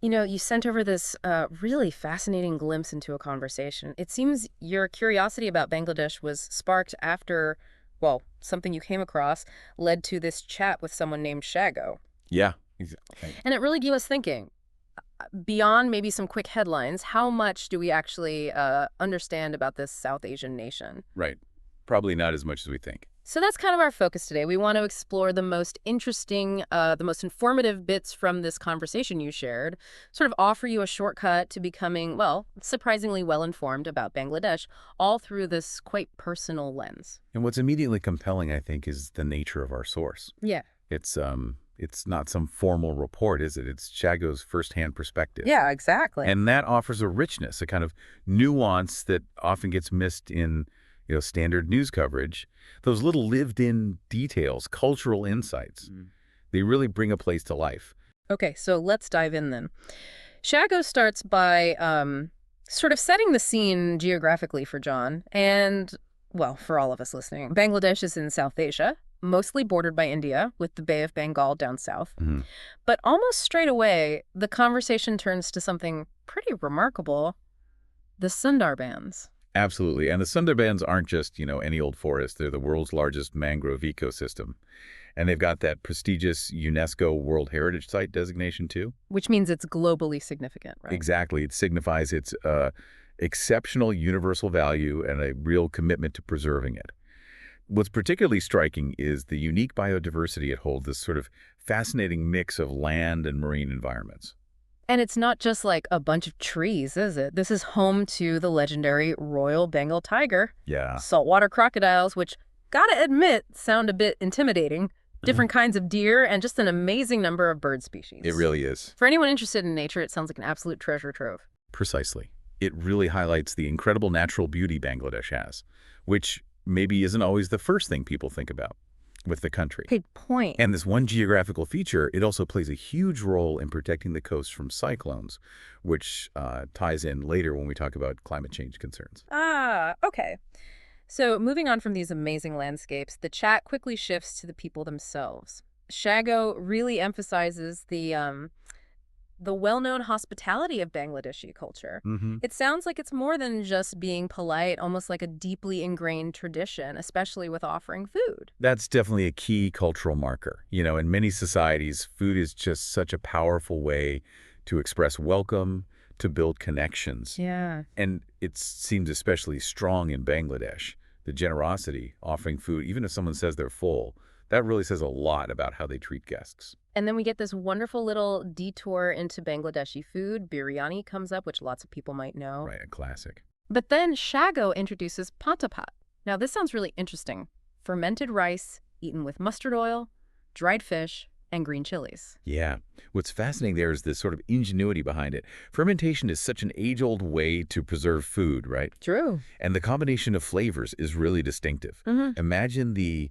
You know, you sent over this really fascinating glimpse into a conversation. It seems your curiosity about Bangladesh was sparked after, well, something you came across led to this chat with someone named Shago. Yeah. And it really gave us thinking, beyond maybe some quick headlines, how much do we actually understand about this South Asian nation? Right. Probably not as much as we think. So that's kind of our focus today. We want to explore the most interesting, the most informative bits from this conversation you shared, sort of offer you a shortcut to becoming, well, surprisingly well-informed about Bangladesh, all through this quite personal lens. And what's immediately compelling, I think, is the nature of our source. Yeah. It's not some formal report, is it? It's Chago's firsthand perspective. Yeah, exactly. And that offers a richness, a kind of nuance that often gets missed in, standard news coverage. Those little lived-in details, cultural insights, they really bring a place to life. Okay, so let's dive in then. Shago starts by sort of setting the scene geographically for John and, well, for all of us listening. Bangladesh is in South Asia, mostly bordered by India, with the Bay of Bengal down south. Mhm. But almost straight away, the conversation turns to something pretty remarkable, the Sundarbans. Absolutely. And the Sundarbans aren't just, any old forest. They're the world's largest mangrove ecosystem. And they've got that prestigious UNESCO World Heritage Site designation, too. Which means it's globally significant, right? Exactly. It signifies its exceptional universal value and a real commitment to preserving it. What's particularly striking is the unique biodiversity it holds, this sort of fascinating mix of land and marine environments. And it's not just like a bunch of trees, is it? This is home to the legendary Royal Bengal tiger, Yeah. saltwater crocodiles, which, gotta admit, sound a bit intimidating, different kinds of deer, and just an amazing number of bird It species. really is. For anyone interested in nature, it sounds like an absolute treasure trove. Precisely. It really highlights the incredible natural beauty Bangladesh has, which maybe isn't always the first thing people think about with the country. Big point. And this one geographical feature, it also plays a huge role in protecting the coast from cyclones, which ties in later when we talk about climate change concerns. Ah, okay. So moving on from these amazing landscapes, the chat quickly shifts to the people themselves. Shago really emphasizes the well-known hospitality of Bangladeshi culture. Hmm. It sounds like it's more than just being polite, almost like a deeply ingrained tradition, especially with offering food. That's definitely a key cultural marker. In many societies, food is just such a powerful way to express welcome, to build connections. Yeah. And it seems especially strong in Bangladesh. The generosity, offering food, even if someone says they're full, that really says a lot about how they treat guests. And then we get this wonderful little detour into Bangladeshi food. Biryani comes up, which lots of people might know. Right, a classic. But then Shago introduces pantapat. Now, this sounds really interesting. Fermented rice eaten with mustard oil, dried fish, and green chilies. Yeah. What's fascinating there is this sort of ingenuity behind it. Fermentation is such an age-old way to preserve food, right? True. And the combination of flavors is really distinctive. Hmm. Imagine the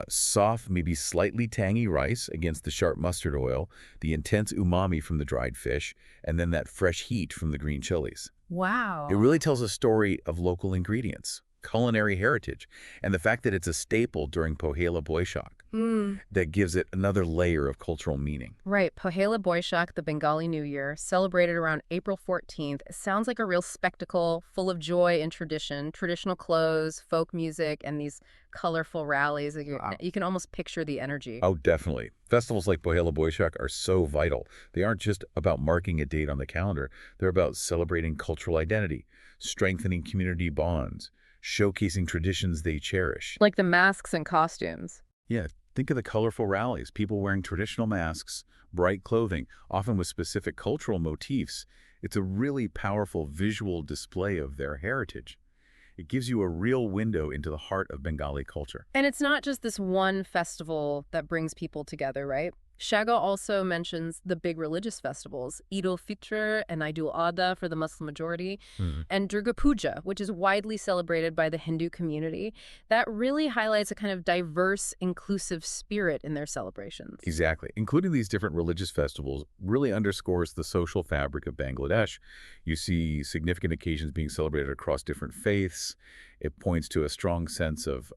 soft, maybe slightly tangy rice against the sharp mustard oil, the intense umami from the dried fish, and then that fresh heat from the green chilies. It Wow. really tells a story of local ingredients, culinary heritage, and the fact that it's a staple during Pohela Boishak Mm. that gives it another layer of cultural meaning. Right. Pohela Boishak, the Bengali New Year, celebrated around April 14th. It sounds like a real spectacle, full of joy and tradition, traditional clothes, folk music, and these colorful rallies. Like, Wow. you can almost picture the energy. Oh, definitely. Festivals like Pohela Boishak are so vital. They aren't just about marking a date on the calendar. They're about celebrating cultural identity, strengthening community bonds, showcasing traditions they cherish. Like the masks and costumes. Yeah, think of the colorful rallies, people wearing traditional masks, bright clothing, often with specific cultural motifs. It's a really powerful visual display of their heritage. It gives you a real window into the heart of Bengali culture. And it's not just this one festival that brings people together, right? Shaga also mentions the big religious festivals, Eid al-Fitr and Eid al-Adha for the Muslim majority, Mhm. and Durga Puja, which is widely celebrated by the Hindu community. That really highlights a kind of diverse, inclusive spirit in their celebrations. Exactly. Including these different religious festivals really underscores the social fabric of Bangladesh. You see significant occasions being celebrated across different faiths. It points to a strong sense of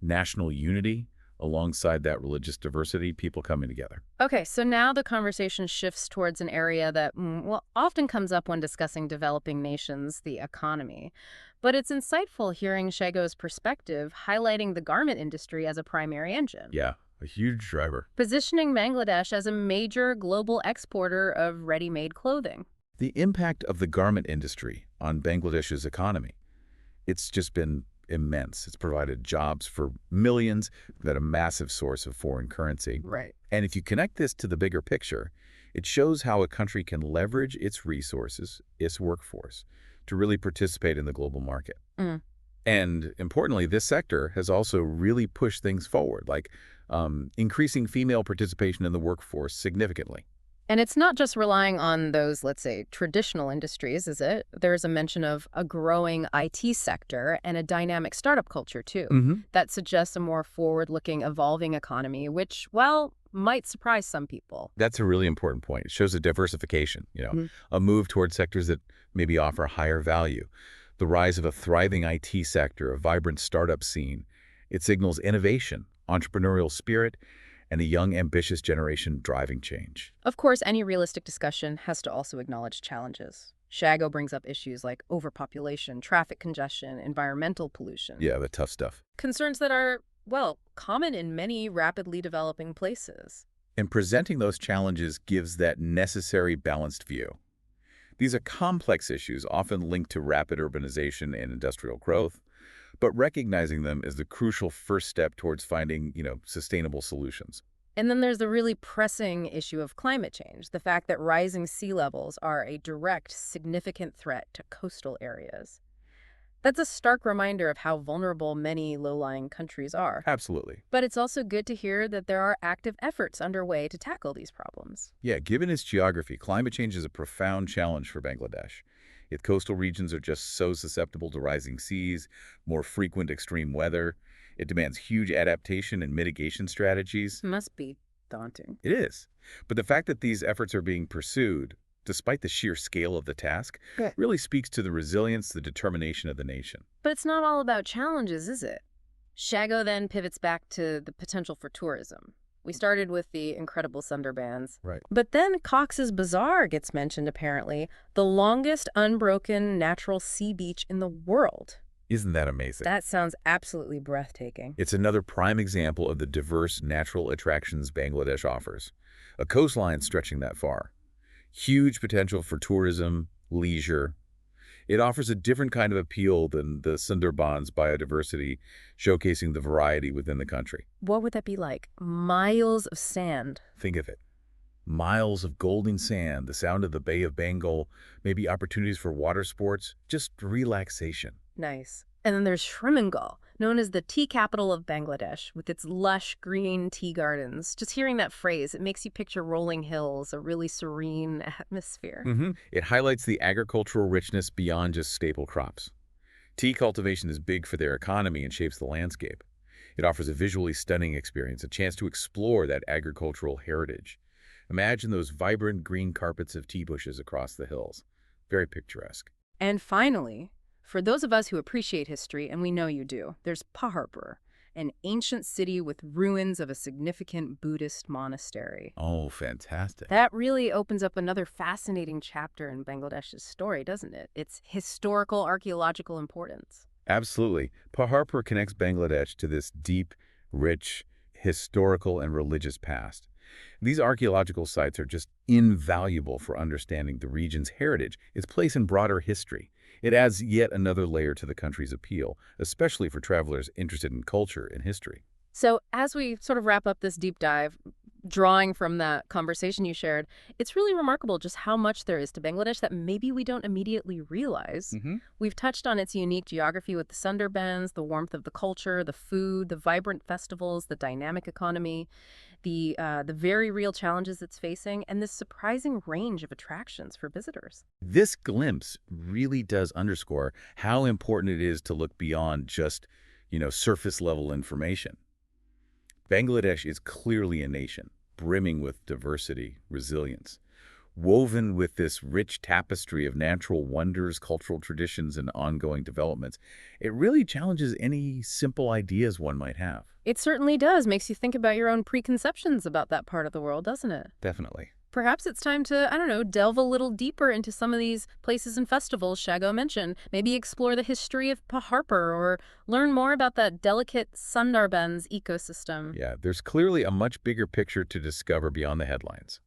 national unity, alongside that religious diversity, people coming together. Okay, so now the conversation shifts towards an area that, well, often comes up when discussing developing nations, the economy. But it's insightful hearing Shago's perspective, highlighting the garment industry as a primary engine, Yeah, a huge driver. positioning Bangladesh as a major global exporter of ready-made clothing. The impact of the garment industry on Bangladesh's economy, it's just been immense. It's provided jobs for millions, that a massive source of foreign currency. Right. And if you connect this to the bigger picture, it shows how a country can leverage its resources, its workforce, to really participate in the global market. Mm. And importantly, this sector has also really pushed things forward, like increasing female participation in the workforce significantly. And it's not just relying on those, let's say, traditional industries, is it? There's a mention of a growing IT sector and a dynamic startup culture, too. That suggests a more forward-looking, evolving economy, which, well, might surprise some people. That's a really important point. It shows a diversification, a move towards sectors that maybe offer higher value. The rise of a thriving IT sector, a vibrant startup scene. It signals innovation, entrepreneurial spirit, and a young, ambitious generation driving change. Of course, any realistic discussion has to also acknowledge challenges. Shago brings up issues like overpopulation, traffic congestion, environmental pollution. Yeah, the tough stuff. Concerns that are, well, common in many rapidly developing places. And presenting those challenges gives that necessary balanced view. These are complex issues, often linked to rapid urbanization and industrial growth, but recognizing them is the crucial first step towards finding, sustainable solutions. And then there's the really pressing issue of climate change, the fact that rising sea levels are a direct, significant threat to coastal areas. That's a stark reminder of how vulnerable many low-lying countries are. Absolutely. But it's also good to hear that there are active efforts underway to tackle these problems. Yeah, given its geography, climate change is a profound challenge for Bangladesh. Its coastal regions are just so susceptible to rising seas, more frequent extreme weather. It demands huge adaptation and mitigation strategies. Must be daunting. It is. But the fact that these efforts are being pursued, despite the sheer scale of the task, Good. really speaks to the resilience, the determination of the nation. But it's not all about challenges, is it? Shago then pivots back to the potential for tourism. We started with the incredible Sundarbans. Right. But then Cox's Bazar gets mentioned, apparently, the longest unbroken natural sea beach in the world. Isn't that amazing? That sounds absolutely breathtaking. It's another prime example of the diverse natural attractions Bangladesh offers. A coastline stretching that far. Huge potential for tourism, leisure. It offers a different kind of appeal than the Sundarbans biodiversity, showcasing the variety within the country. What would that be like? Miles of sand. Think of it. Miles of golden sand, the sound of the Bay of Bengal, maybe opportunities for water sports, just relaxation. Nice. And then there's Shrimangal, known as the tea capital of Bangladesh, with its lush green tea gardens. Just hearing that phrase, it makes you picture rolling hills, a really serene atmosphere. It highlights the agricultural richness beyond just staple crops. Tea cultivation is big for their economy and shapes the landscape. It offers a visually stunning experience, a chance to explore that agricultural heritage. Imagine those vibrant green carpets of tea bushes across the hills. Very picturesque. And finally, for those of us who appreciate history, and we know you do, there's Paharpur, an ancient city with ruins of a significant Buddhist monastery. Oh, fantastic. That really opens up another fascinating chapter in Bangladesh's story, doesn't it? Its historical archaeological importance. Absolutely. Paharpur connects Bangladesh to this deep, rich, historical and religious past. These archaeological sites are just invaluable for understanding the region's heritage, its place in broader history. It adds yet another layer to the country's appeal, especially for travelers interested in culture and history. So as we sort of wrap up this deep dive, drawing from that conversation you shared, it's really remarkable just how much there is to Bangladesh that maybe we don't immediately realize. We've touched on its unique geography with the Sundarbans, the warmth of the culture, the food, the vibrant festivals, the dynamic economy, the very real challenges it's facing, and this surprising range of attractions for visitors. This glimpse really does underscore how important it is to look beyond just, surface-level information. Bangladesh is clearly a nation, brimming with diversity, resilience, woven with this rich tapestry of natural wonders, cultural traditions, and ongoing developments. It really challenges any simple ideas one might have. It certainly does. Makes you think about your own preconceptions about that part of the world, doesn't it? Definitely. Perhaps it's time to, I don't know, delve a little deeper into some of these places and festivals Shago mentioned. Maybe explore the history of Paharpur or learn more about that delicate Sundarbans ecosystem. Yeah, there's clearly a much bigger picture to discover beyond the headlines.